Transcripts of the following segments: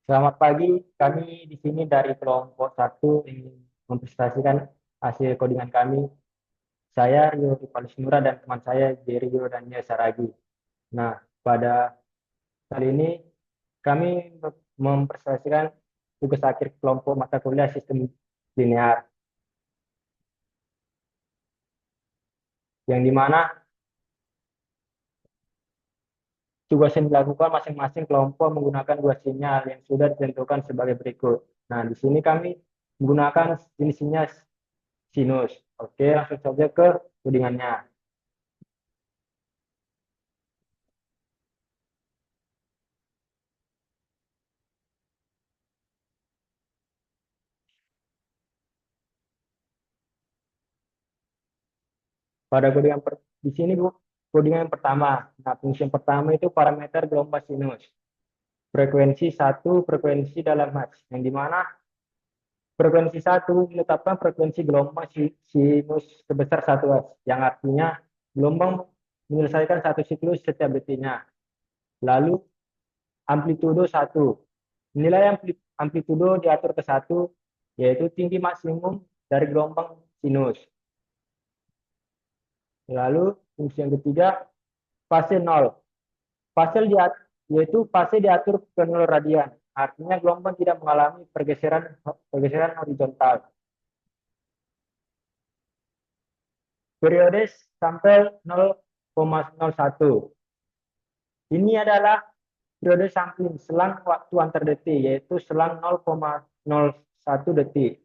Selamat pagi, kami di sini dari kelompok satu ingin mempresentasikan hasil codingan kami. Saya Rio Palisnura dan teman saya Jerio dan Nia Saragi. Nah, pada kali ini kami mempresentasikan tugas akhir kelompok mata kuliah sistem linear, yang dimana tugas yang dilakukan masing-masing kelompok menggunakan dua sinyal yang sudah ditentukan sebagai berikut. Nah, di sini kami menggunakan jenis sinyal sinus. Oke, langsung saja ke codingannya. Pada di sini codingan yang pertama. Nah, fungsi yang pertama itu parameter gelombang sinus. Frekuensi satu, frekuensi dalam hertz. Yang dimana frekuensi satu menetapkan frekuensi gelombang sinus sebesar 1 hertz. Yang artinya gelombang menyelesaikan satu siklus setiap detiknya. Lalu amplitudo satu. Nilai amplitudo diatur ke satu, yaitu tinggi maksimum dari gelombang sinus. Lalu fungsi yang ketiga, fase 0. Fase yaitu fase diatur ke 0 radian. Artinya gelombang tidak mengalami pergeseran horizontal. Periode sampai 0,01. Ini adalah periode sampling selang waktu antar detik, yaitu selang 0,01 detik.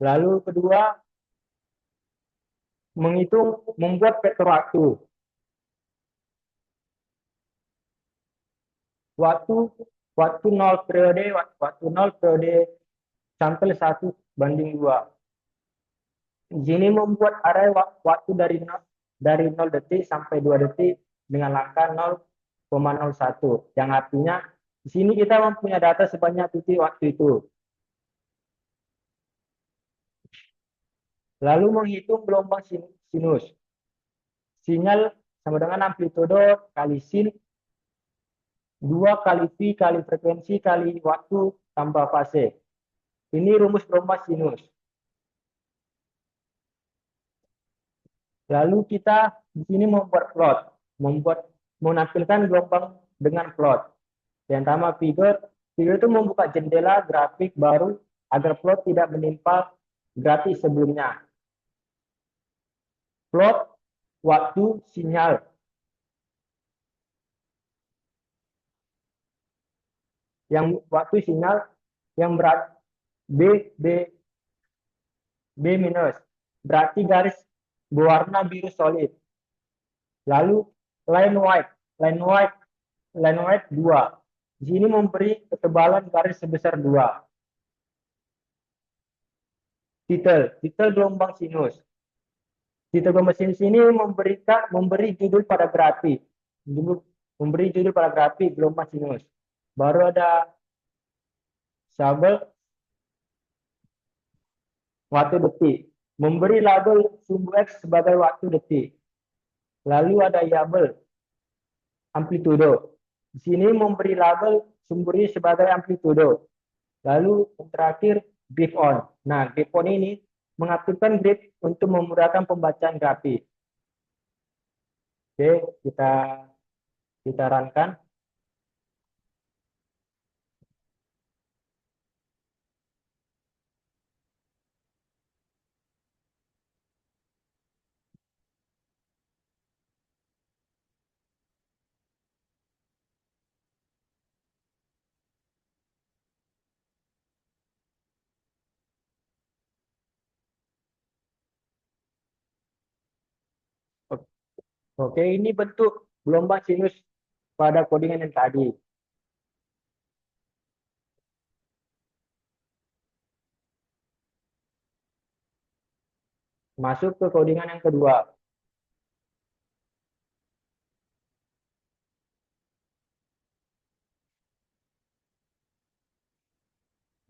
Lalu kedua, membuat vektor waktu. Waktu waktu 0 periode, waktu 0 periode sampai 1:2. Di sini membuat array waktu dari 0 detik sampai 2 detik dengan angka 0,01. Yang artinya di sini kita mempunyai data sebanyak titik waktu itu. Lalu menghitung gelombang sinus. Sinyal sama dengan amplitudo kali sin, 2 kali V kali frekuensi kali waktu tambah fase. Ini rumus gelombang sinus. Lalu kita di sini membuat plot, menampilkan gelombang dengan plot. Yang pertama figure itu membuka jendela grafik baru agar plot tidak menimpa grafik sebelumnya. Plot waktu sinyal. Yang waktu sinyal yang berat B minus, berarti garis berwarna biru solid. Lalu line white, line white 2. Di sini memberi ketebalan garis sebesar 2. Titel gelombang sinus. Titel gelombang sinus ini memberi judul pada grafik. Memberi judul pada grafik gelombang sinus. Baru ada sabel waktu detik. Memberi label sumbu X sebagai waktu detik. Lalu ada label amplitudo. Di sini memberi label sumber Y sebagai amplitudo. Lalu yang terakhir grip on. Nah, grip on ini mengaktifkan grip untuk memudahkan pembacaan grafik. Oke, kita runkan. Oke, ini bentuk gelombang sinus pada codingan yang tadi. Masuk ke codingan yang kedua.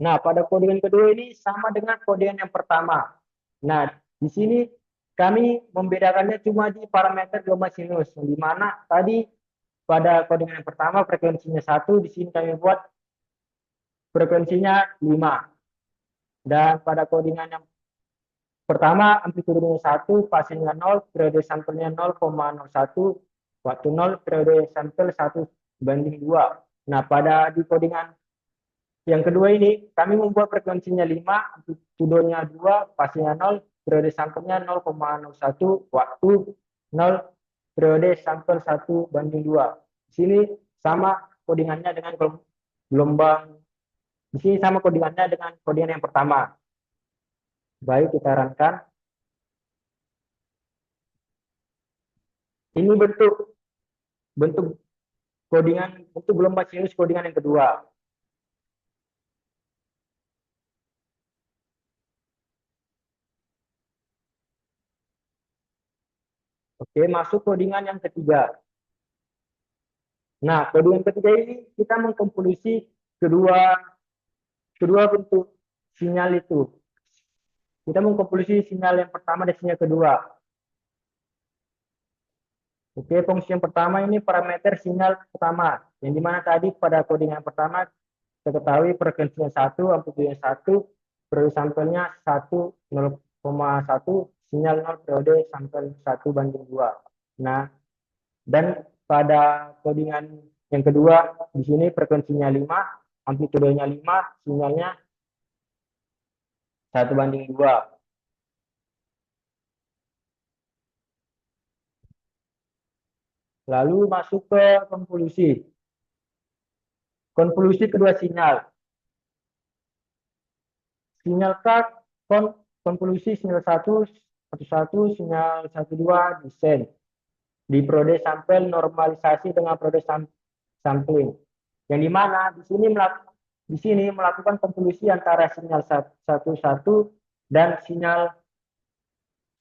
Nah, pada codingan kedua ini sama dengan codingan yang pertama. Nah, di sini kami membedakannya cuma di parameter gelombang sinus, di mana tadi pada kodingan yang pertama frekuensinya 1, di sini kami buat frekuensinya 5. Dan pada kodingan yang pertama amplitudenya 1, fasenya 0, periode sampelnya 0,01, waktu 0, periode sampel 1/2. Nah, pada di kodingan yang kedua ini kami membuat frekuensinya 5, amplitudenya 2, fasenya 0, periode sampelnya 0,01, waktu 0, periode sampel 1/2. Di sini sama kodingannya dengan gelombang. Di sini sama kodingannya dengan kodingan yang pertama. Baik, kita runkan. Ini bentuk bentuk kodingan bentuk gelombang sinus kodingan yang kedua. Oke, masuk kodingan yang ketiga. Nah, kodingan ketiga ini kita mengkonklusi kedua kedua bentuk sinyal itu. Kita mengkonklusi sinyal yang pertama dan sinyal kedua. Oke, fungsi yang pertama ini parameter sinyal pertama. Yang dimana tadi pada kodingan pertama kita ketahui frekuensinya 1, amplitudenya 1, periode sampelnya 1, 0,1, sinyal 0, periode sampel 1/2. Nah, dan pada kodingan yang kedua di sini frekuensinya 5, amplitudenya 5, sinyalnya 1/2. Lalu masuk ke konvolusi. Konvolusi kedua sinyal. Sinyal K konvolusi sinyal 1, sinyal 12 desain di periode sampel normalisasi dengan periode sampling. Yang dimana di sini melakukan konvolusi antara sinyal 11 dan sinyal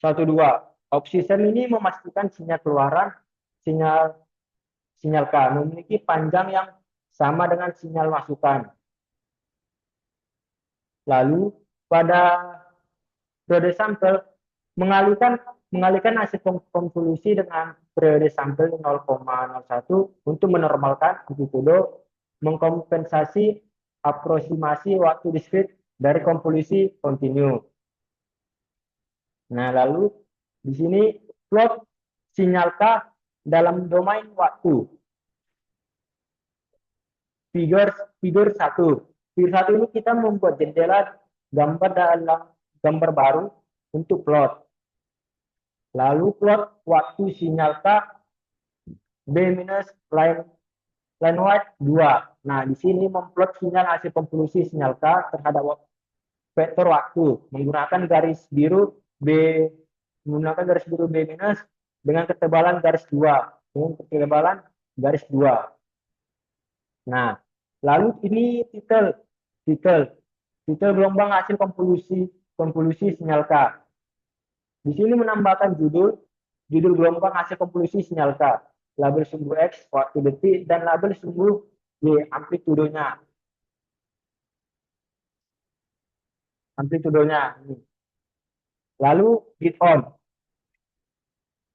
12. Opsi SEM ini memastikan sinyal keluaran sinyal sinyal K memiliki panjang yang sama dengan sinyal masukan. Lalu pada periode sampel mengalihkan hasil konvolusi dengan periode sampel 0,01 untuk menormalkan amplitudo, mengkompensasi aproksimasi waktu diskrit dari konvolusi kontinu. Nah, lalu di sini plot sinyal K dalam domain waktu. Figur 1. Figur 1 ini kita membuat jendela gambar dalam gambar baru untuk plot. Lalu plot waktu sinyal K B minus line white 2. Nah, di sini memplot sinyal hasil konvolusi sinyal K terhadap vektor waktu menggunakan garis biru B minus dengan ketebalan garis 2. Dengan ketebalan garis 2. Nah, lalu ini titel gelombang hasil konvolusi sinyal K. Di sini menambahkan judul gelombang hasil konvolusi sinyal K, label sumbu X waktu detik dan label sumbu Y amplitudonya. Lalu grid on.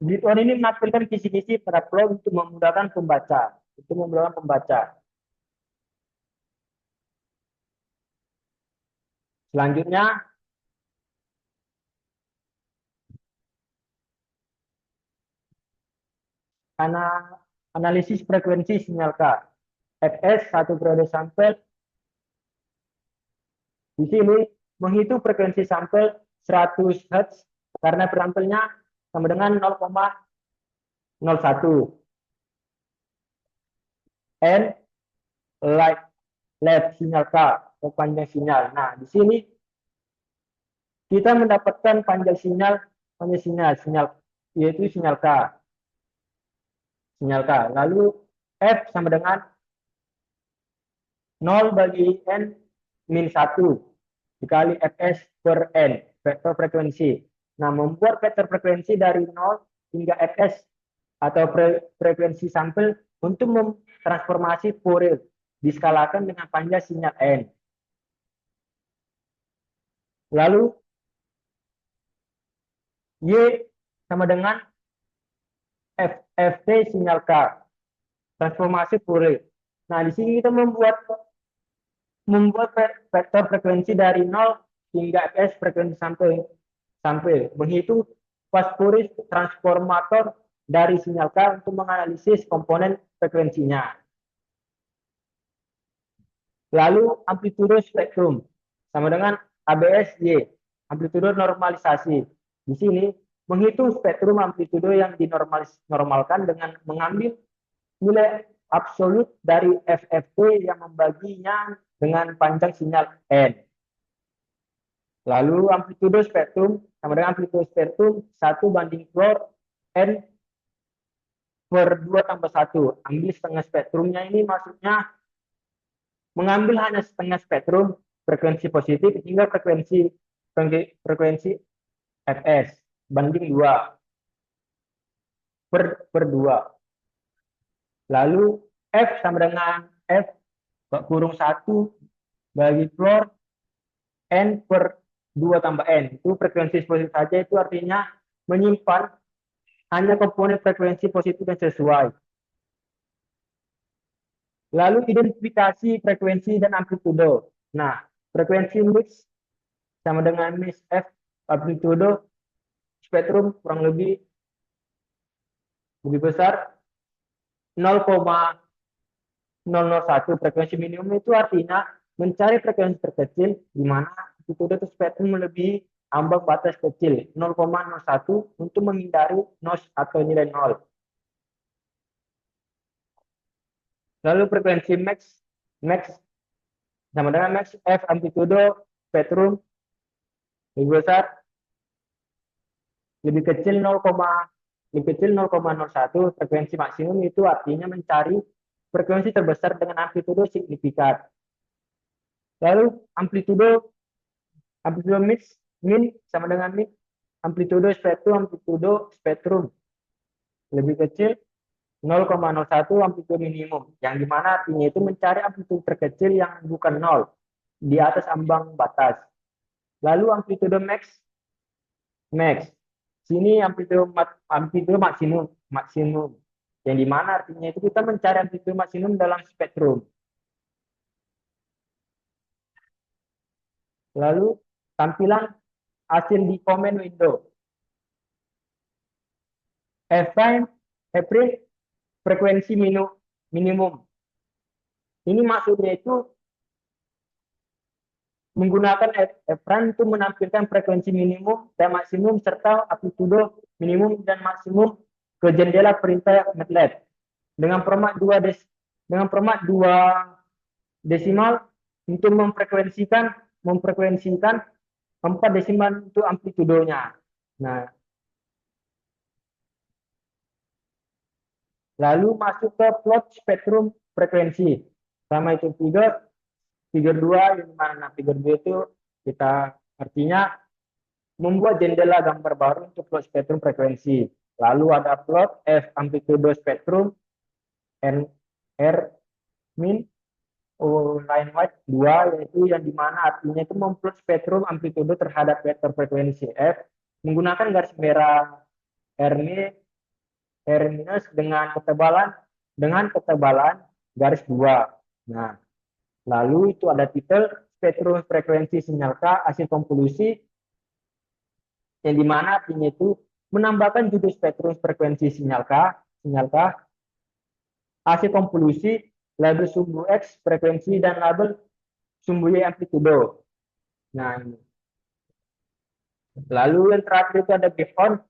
Grid on ini menampilkan kisi-kisi pada plot untuk memudahkan pembaca. Selanjutnya analisis frekuensi sinyal K. Fs 1 periode sampel. Di sini menghitung frekuensi sampel 100 Hz karena sampelnya sama dengan 0,01. N left sinyal K atau panjang sinyal. Nah, di sini kita mendapatkan panjang sinyal yaitu sinyal K. Lalu F sama dengan 0 bagi N min 1 dikali Fs per N, vektor frekuensi. Nah, membuat vektor frekuensi dari 0 hingga Fs atau frekuensi sampel untuk transformasi Fourier diskalakan dengan panjang sinyal N. Lalu Y sama dengan FT sinyal K. transformasi Fourier. Nah, di sini kita membuat vektor frekuensi dari 0 hingga fs frekuensi sampai sampai menghitung fast Fourier transformator dari sinyal K untuk menganalisis komponen frekuensinya. Lalu amplitudo spektrum sama dengan ABS-Y, amplitudo normalisasi. Di sini menghitung spektrum amplitudo yang dinormalkan dengan mengambil nilai absolut dari FFT yang membaginya dengan panjang sinyal N. Lalu amplitudo spektrum sama dengan amplitudo spektrum 1/floor N per 2 tambah 1. Ambil setengah spektrumnya ini maksudnya mengambil hanya setengah spektrum frekuensi positif hingga frekuensi Fs banding 2 per 2. Lalu F sama dengan F kurung 1 bagi floor N per 2 tambah N. Itu frekuensi positif saja, itu artinya menyimpan hanya komponen frekuensi positif yang sesuai. Lalu identifikasi frekuensi dan amplitudo. Nah, frekuensi mix sama dengan mix F amplitudo spektrum kurang lebih besar 0,001. Frekuensi minimum itu artinya mencari frekuensi terkecil di mana amplitudo itu spektrum melebihi ambang batas kecil 0,01 untuk menghindari noise atau nilai 0. Lalu frekuensi max sama dengan max F amplitudo spektrum lebih besar lebih kecil 0,01. Frekuensi maksimum itu artinya mencari frekuensi terbesar dengan amplitudo signifikan. Lalu amplitudo min sama dengan min amplitudo spektrum lebih kecil 0,01 amplitudo minimum, yang dimana artinya itu mencari amplitudo terkecil yang bukan 0 di atas ambang batas. Lalu amplitudo max sini amplitudo maksimum, yang dimana artinya itu kita mencari amplitudo maksimum dalam spektrum. Lalu tampilan hasil di comment window. F-prime frekuensi minimum. Ini maksudnya itu menggunakan F-prime itu menampilkan frekuensi minimum dan maksimum serta amplitudo minimum dan maksimum ke jendela perintah MATLAB dengan format 2 desimal untuk memfrekuensikan 4 desimal untuk amplitudonya. Nah, lalu masuk ke plot spektrum frekuensi. Sama itu figure 2, yang mana figure 2 itu kita artinya membuat jendela gambar baru untuk plot spektrum frekuensi. Lalu ada plot F amplitudo spektrum N R min line white 2, yaitu yang dimana artinya itu memplot spektrum amplitudo terhadap vektor frekuensi F menggunakan garis merah R minus dengan ketebalan garis 2. Nah, lalu itu ada titel spektrum frekuensi sinyal K hasil konklusi, yang dimana artinya itu menambahkan judul spektrum frekuensi sinyal K hasil konklusi, label sumbu X frekuensi dan label sumbu Y amplitudo. Nah, lalu yang terakhir itu ada breakpoint.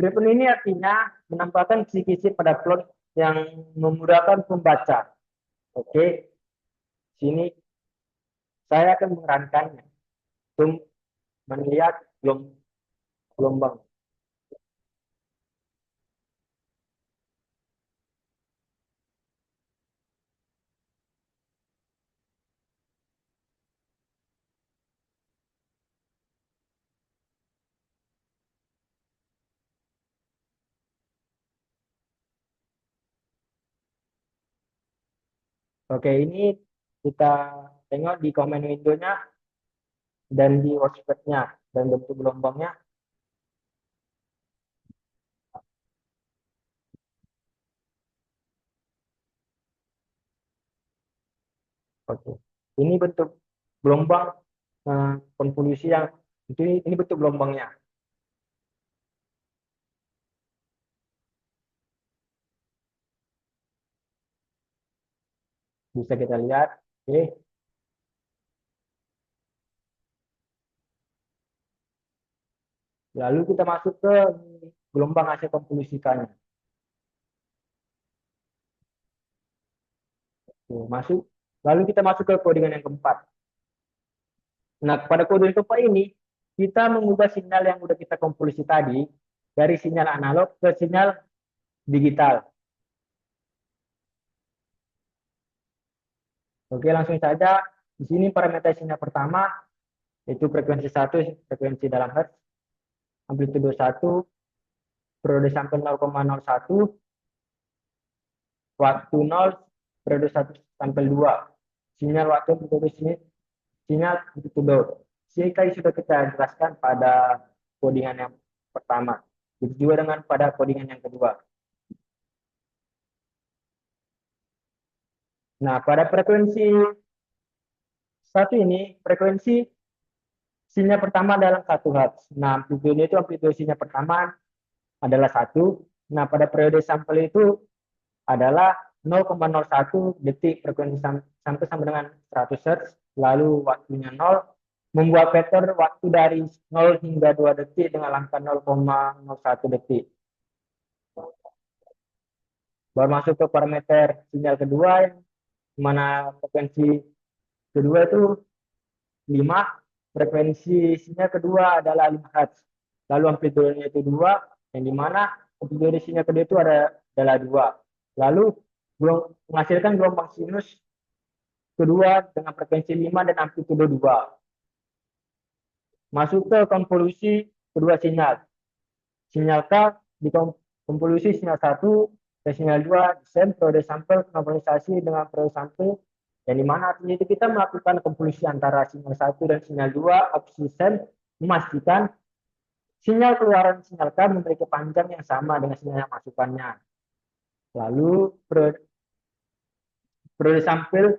Breakpoint ini artinya menambahkan kisi-kisi pada plot yang memudahkan pembaca. Oke, sini saya akan mengerankannya untuk melihat gelombang. Oke, ini kita tengok di comment window-nya dan di workspace-nya dan bentuk gelombangnya. Oke. Ini bentuk gelombang konvolusi yang ini bentuk gelombangnya. Bisa kita lihat. Oke. Lalu kita masuk ke gelombang hasil konvolusikannya. Oke, masuk. Lalu kita masuk ke codingan yang keempat. Nah, pada kode yang keempat ini, kita mengubah sinyal yang udah kita konvolusi tadi dari sinyal analog ke sinyal digital. Oke, langsung saja. Di sini parameter sinyal pertama, yaitu frekuensi 1, frekuensi dalam hertz, amplitudo 1, periode sampel 0,01, waktu 0, periode 1 sampai 2. Sinyal waktu periode sini, sinyal amplitudo. Jika sudah kita jelaskan pada codingan yang pertama. Begitu juga dengan pada codingan yang kedua. Nah, pada frekuensi satu ini, frekuensi sinyal pertama dalam 1 Hz. Nah, amplitudo itu amplitudo sinyal pertama adalah 1. Nah, pada periode sampel itu adalah 0,01 detik frekuensi sampai sama dengan 100 Hz. Lalu waktunya 0, membuat vektor waktu dari 0 hingga 2 detik dengan angka 0,01 detik. Baru masuk ke parameter sinyal kedua, yang mana frekuensi kedua itu 5, frekuensi sinyal kedua adalah 5 Hz. Lalu amplitudenya itu 2, yang dimana amplitude sinyal kedua itu adalah 2. Lalu menghasilkan gelombang sinus kedua dengan frekuensi 5 dan amplitude 2. Masuk ke konvolusi kedua sinyal. Sinyal K di konvolusi sinyal 1 dan sinyal 2 desain periode sampel normalisasi dengan periode sampel, yang dimana artinya itu kita melakukan konvolusi antara sinyal 1 dan sinyal 2 absisen, memastikan sinyal keluaran sinyal K memiliki panjang yang sama dengan sinyal masukannya. Lalu periode sampel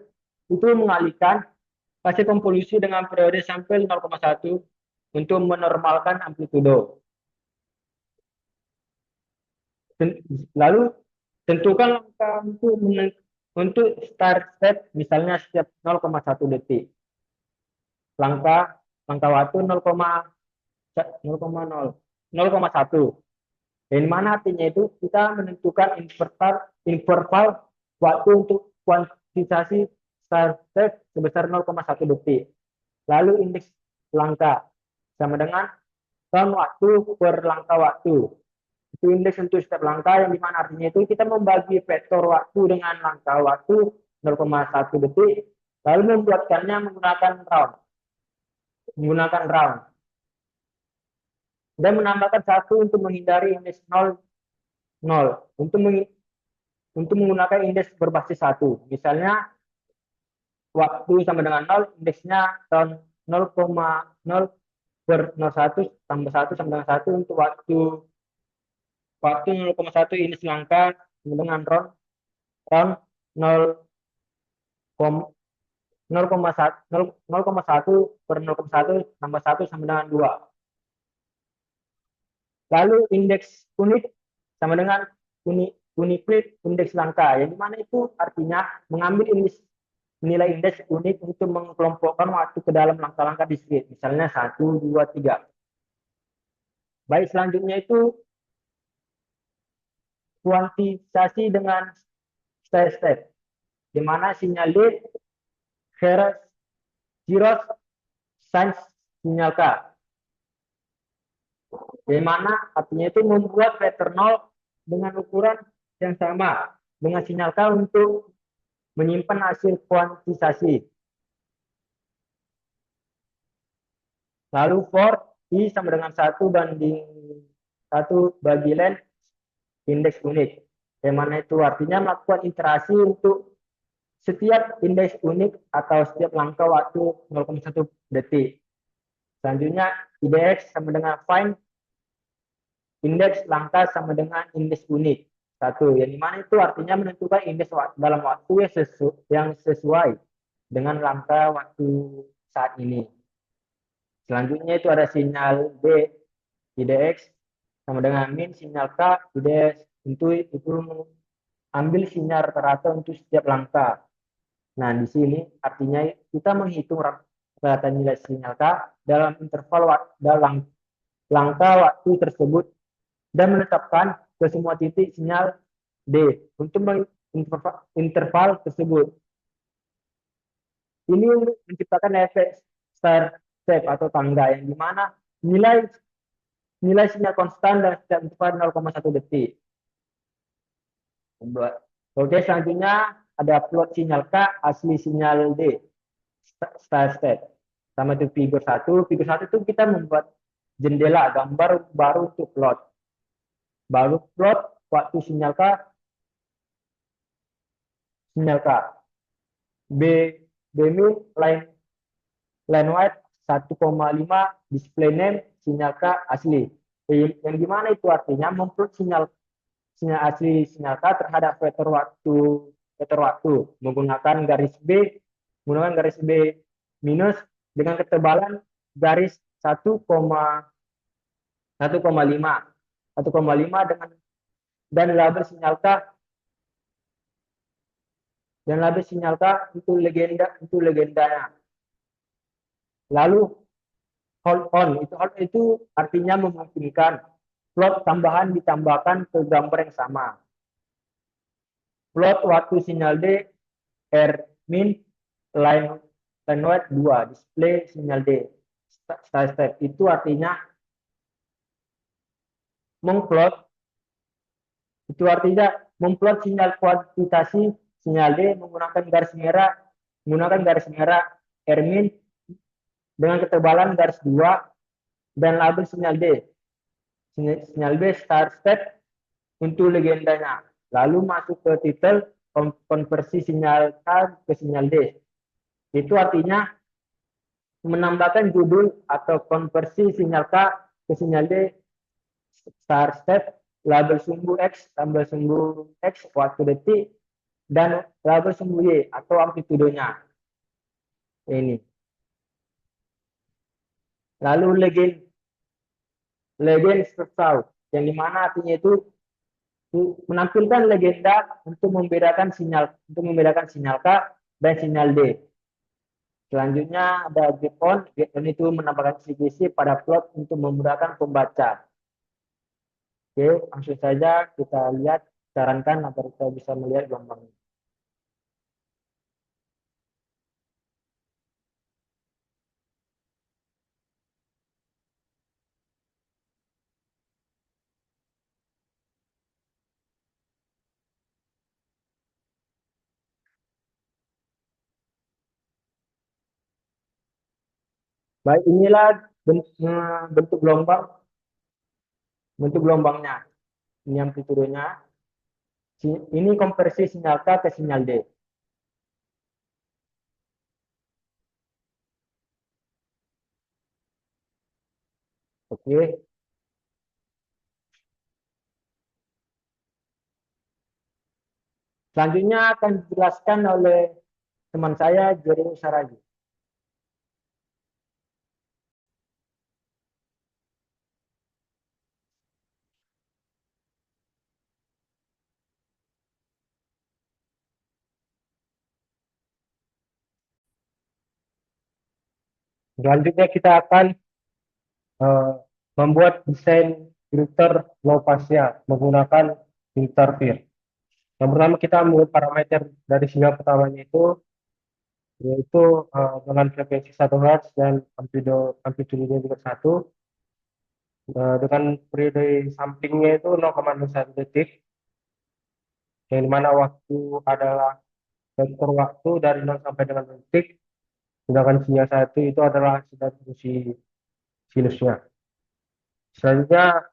itu mengalihkan hasil konvolusi dengan periode sampel 0,1 untuk menormalkan amplitudo. Lalu tentukan langkah untuk start step, misalnya setiap 0,1 detik. Langkah waktu 0,1. Dan mana artinya itu kita menentukan interval waktu untuk kuantitasasi start step sebesar 0,1 detik. Lalu indeks langkah sama dengan tahun waktu per langkah waktu. Itu indeks untuk setiap langkah, yang dimana artinya itu kita membagi vektor waktu dengan langkah waktu 0,1 detik, lalu membuatkannya menggunakan round dan menambahkan 1 untuk menghindari indeks 0, untuk menggunakan indeks berbasis 1. Misalnya waktu sama dengan 0, indeksnya tahun 0,0 per 01 tambah 1 sama dengan 1 untuk waktu 0,1 indeks langkah dengan round 0,1 per 0,1 tambah 1 sama dengan 2. Lalu indeks unit sama dengan uniquely indeks langkah, yang dimana itu artinya mengambil nilai indeks unit untuk mengelompokkan waktu ke dalam langkah-langkah diskrit, misalnya 1, 2, 3. Baik, selanjutnya itu kuantitasasi dengan step-step, di mana sinyal lead, Heras, Giros, Sans, sinyal K. Di mana artinya itu membuat vektor 0 dengan ukuran yang sama dengan sinyal K untuk menyimpan hasil kuantitasasi. Lalu for I sama dengan 1 banding 1 bagi len indeks unit. Yang mana itu artinya melakukan iterasi untuk setiap indeks unik atau setiap langkah waktu 0,1 detik. Selanjutnya IDX sama dengan find indeks langkah sama dengan indeks unik 1, yang dimana itu artinya menentukan indeks dalam waktu yang sesuai. dengan langkah waktu saat ini. Selanjutnya itu ada sinyal D, IDX, sama dengan min sinyal K, IDS. Itu ambil sinyal rata-rata untuk setiap langkah. Nah, di sini artinya kita menghitung rata nilai sinyal K dalam interval dalam langkah waktu tersebut dan menetapkan ke semua titik sinyal D untuk interval tersebut. Ini untuk menciptakan efek star step atau tangga yang dimana nilai nilai sinyal konstan dan setiap interval 0,1 detik. Oke, selanjutnya ada plot sinyal K, asli sinyal D, star step. Sama itu figur 1. Figur 1 itu kita membuat jendela gambar baru untuk plot. Baru plot waktu sinyal K, B, B min line white 1,5 display name sinyal K asli. Yang gimana itu artinya memplot sinyal asli sinyal K terhadap vektor waktu menggunakan garis B minus dengan ketebalan garis 1,5 dengan dan label sinyal K itu legendanya. Lalu hold on itu artinya memungkinkan plot tambahan ditambahkan ke gambar yang sama. Plot waktu sinyal D R min line white 2 display sinyal D step itu artinya memplot sinyal kuantitasi sinyal D menggunakan garis merah R min dengan ketebalan garis 2 dan label sinyal D. Sinyal B star step untuk legendanya. Lalu masuk ke titel konversi sinyal K ke sinyal D. Itu artinya menambahkan judul atau konversi sinyal K ke sinyal D star step, label sumbu X, label sumbu X waktu detik, dan label sumbu Y atau amplitudenya. Ini. Lalu legend sersau, yang dimana artinya itu menampilkan legenda untuk membedakan sinyal K dan sinyal D. Selanjutnya ada get on itu menambahkan kisi-kisi pada plot untuk memudahkan pembaca. Oke, langsung saja kita lihat, sarankan agar kita bisa melihat gambarnya. Baik, inilah bentuk gelombangnya. Ini amplitudenya. Ini konversi sinyal K ke sinyal D. Oke. Selanjutnya akan dijelaskan oleh teman saya, Jerry Saragi. Selanjutnya kita akan membuat desain filter low passnya menggunakan filter FIR. Yang pertama kita ambil parameter dari sinyal pertamanya itu yaitu dengan frekuensi 1 Hz dan amplitudenya juga 1 dengan periode sampingnya itu 0,01 detik, yang dimana waktu adalah vektor waktu dari 0 sampai dengan detik, sedangkan sinyal 1 itu adalah sedang fungsi sinusnya. Selanjutnya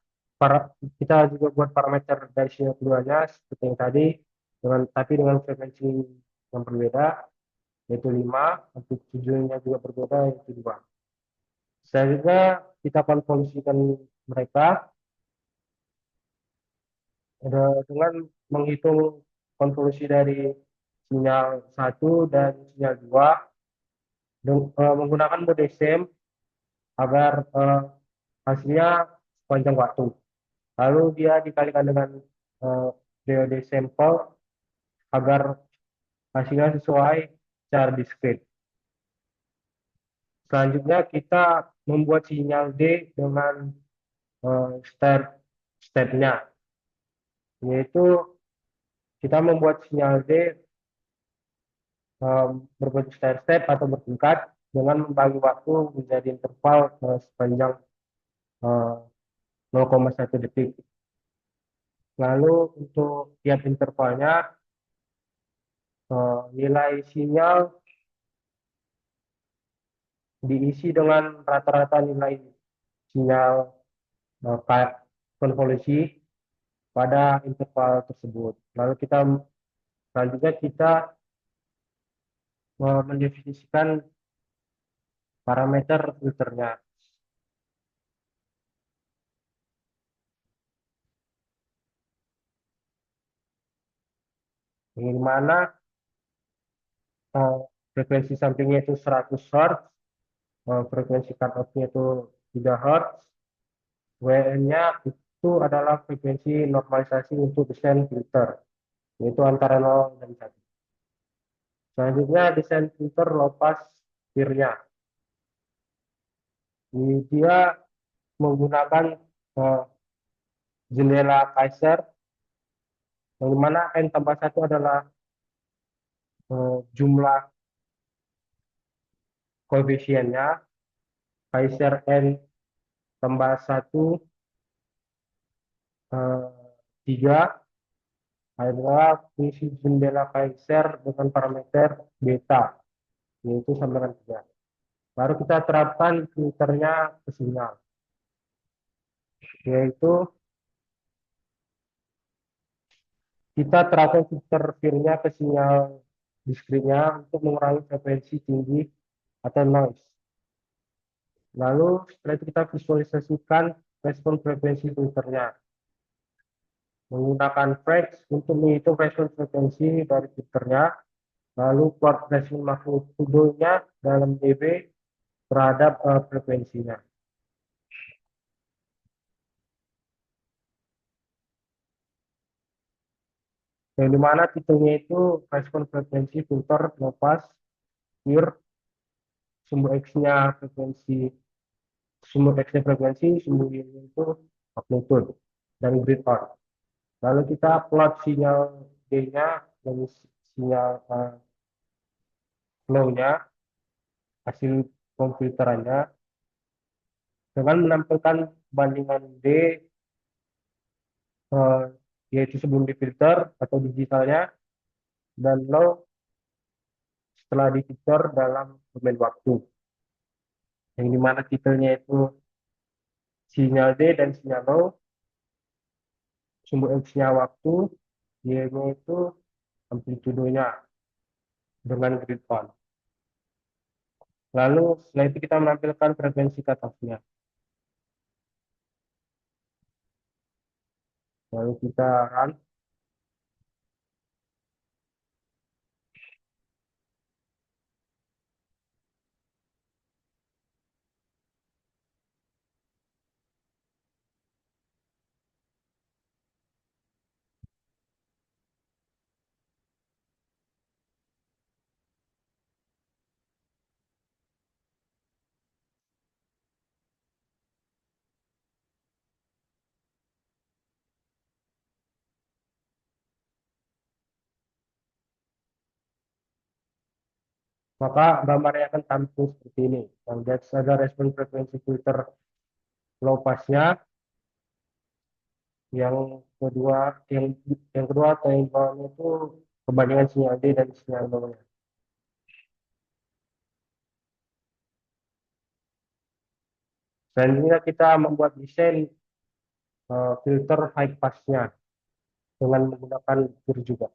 kita juga buat parameter dari sinyal keduanya seperti yang tadi, tapi dengan frekuensi yang berbeda, yaitu 5, amplitudenya juga berbeda, yaitu 2. Selanjutnya kita konvolusikan mereka dengan menghitung konvolusi dari sinyal 1 dan sinyal 2 menggunakan mode SEM agar hasilnya sepanjang waktu. Lalu dia dikalikan dengan diode sampel agar hasilnya sesuai secara diskret. Selanjutnya kita membuat sinyal D dengan step-stepnya, yaitu kita membuat sinyal D berbentuk step-step atau bertingkat dengan membagi waktu menjadi interval sepanjang 0,1 detik. Lalu untuk tiap intervalnya nilai sinyal diisi dengan rata-rata nilai sinyal konvolusi pada interval tersebut. Lalu selanjutnya kita mendefinisikan parameter filternya, di mana frekuensi sampingnya itu 100 Hz, frekuensi cut off-nya itu 3 Hz, WN-nya itu adalah frekuensi normalisasi untuk desain filter, yaitu antara 0 dan 1. Selanjutnya desain filter low pass filternya. Dia menggunakan jendela Kaiser, yang mana N tambah 1 adalah jumlah koefisiennya, Kaiser N tambah 1 3 adalah fungsi jendela Kaiser dengan parameter beta, yaitu sama dengan 3. Baru kita terapkan filternya ke sinyal, yaitu kita terapkan filternya ke sinyal diskretnya untuk mengurangi frekuensi tinggi atau noise. Lalu setelah itu kita visualisasikan respon frekuensi filternya menggunakan Flex untuk menghitung respon frekuensi dari filternya, lalu plot respon magnitudonya dalam dB terhadap frekuensinya. Yang dimana titelnya itu respon frekuensi filter low pass pure, sumber X-nya frekuensi, sumber Y-nya itu magnitude, dan grid on. Lalu kita plot sinyal D-nya dan sinyal flow-nya, hasil pemfilterannya, dengan menampilkan bandingan D yaitu sebelum difilter atau digitalnya, dan low setelah difilter dalam domain waktu, yang dimana titelnya itu sinyal D dan sinyal low, sumber X-nya waktu, Y-nya itu amplitudonya dengan grid on. Lalu setelah itu kita menampilkan frekuensi cutoff-nya. Lalu kita run. Maka gambarnya akan tampil seperti ini. Yang ada respon frekuensi filter low pass-nya, yang kedua atau yang bawahnya itu perbandingan sinyal D dan sinyal low-nya. Selanjutnya kita membuat desain filter high pass-nya dengan menggunakan pure juga.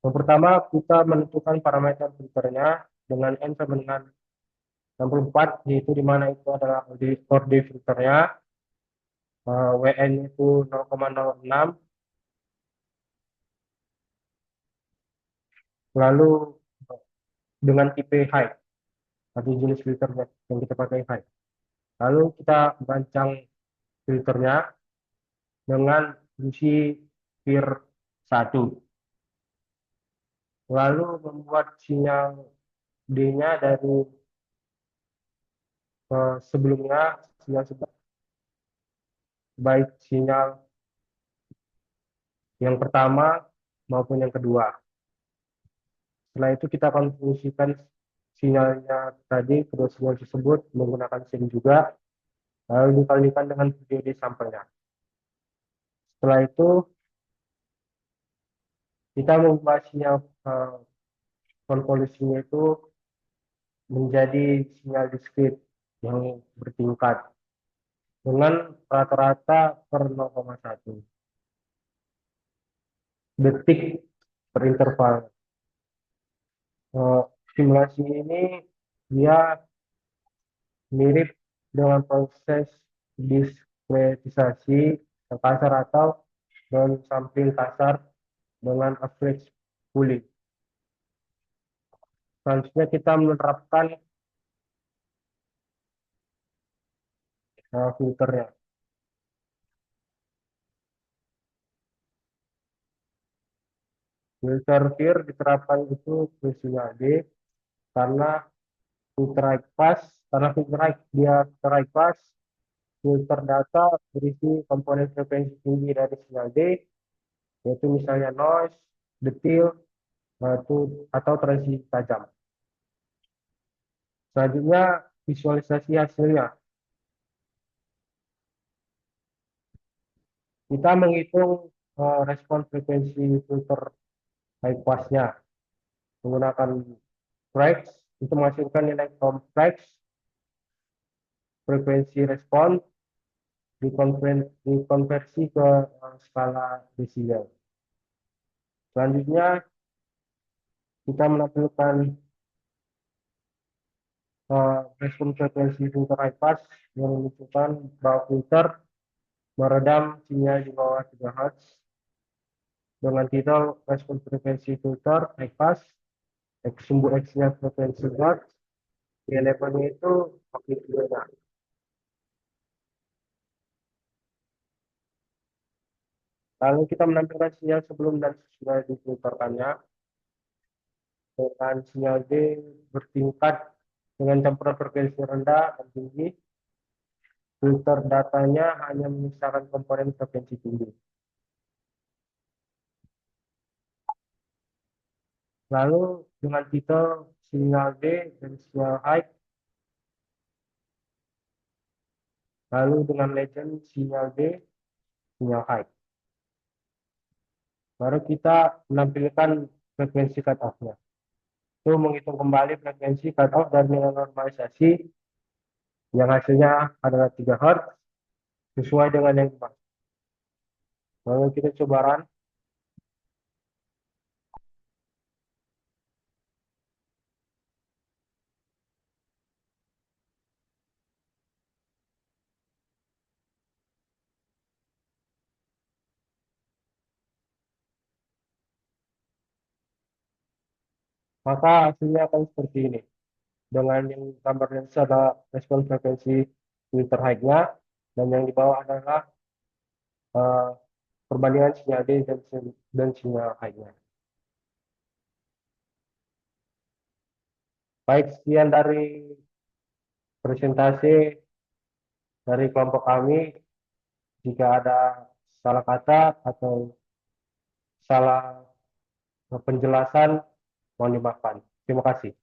Yang pertama, kita menentukan parameter filternya dengan N sama dengan 64, yaitu di mana itu adalah order filternya. WN itu 0,06, lalu dengan tipe high atau jenis filternya yang kita pakai high. Lalu kita rancang filternya dengan fungsi peer 1. Lalu membuat sinyal D-nya dari sebelumnya, sinyal baik sinyal yang pertama maupun yang kedua. Setelah itu kita akan fungsikan sinyalnya tadi, kedua sinyal tersebut menggunakan SIM juga, lalu dikalikan dengan periode sampelnya. Setelah itu kita mengubah sinyal konvolusinya itu menjadi sinyal diskrit yang bertingkat dengan rata-rata per 0,1 detik per interval. Simulasi ini dia mirip dengan proses diskretisasi kasar atau sampling kasar dengan average pooling. Selanjutnya kita menerapkan filternya. Filter peer diterapkan itu fungsinya D karena filter high pass, karena filter high pass, filter data berisi komponen frekuensi tinggi dari sinyal D, yaitu misalnya noise, detil, atau transisi tajam. Selanjutnya visualisasi hasilnya. Kita menghitung respon frekuensi filter high pass-nya menggunakan Flex untuk menghasilkan nilai kompleks frekuensi respon dikonversi ke skala desibel. Selanjutnya kita menampilkan respon frekuensi filter high pass yang menunjukkan bahwa filter meredam sinyal di bawah 3 Hz dengan titel respon frekuensi filter high pass, sumbu X-nya frekuensi Hz, di levelnya itu magnitudenya. Lalu kita menampilkan sinyal sebelum dan sesudah difilterkannya dengan sinyal D bertingkat dengan campuran frekuensi rendah dan tinggi. Filter datanya hanya menyisakan komponen frekuensi tinggi. Lalu dengan titel sinyal D dan sinyal high, lalu dengan legend sinyal D, sinyal high. Baru kita menampilkan frekuensi cutoff-nya. Itu menghitung kembali frekuensi cutoff dari nilai normalisasi yang hasilnya adalah 3 Hz sesuai dengan yang dimaksud. Lalu kita coba run. Maka hasilnya akan seperti ini. Dengan yang gambar lensa ada respon frekuensi filter high-nya, dan yang di bawah adalah uh, perbandingan sinyal D dan sinyal high-nya. Baik, sekian dari presentasi dari kelompok kami. Jika ada salah kata atau salah penjelasan, mohon dimaafkan. Terima kasih.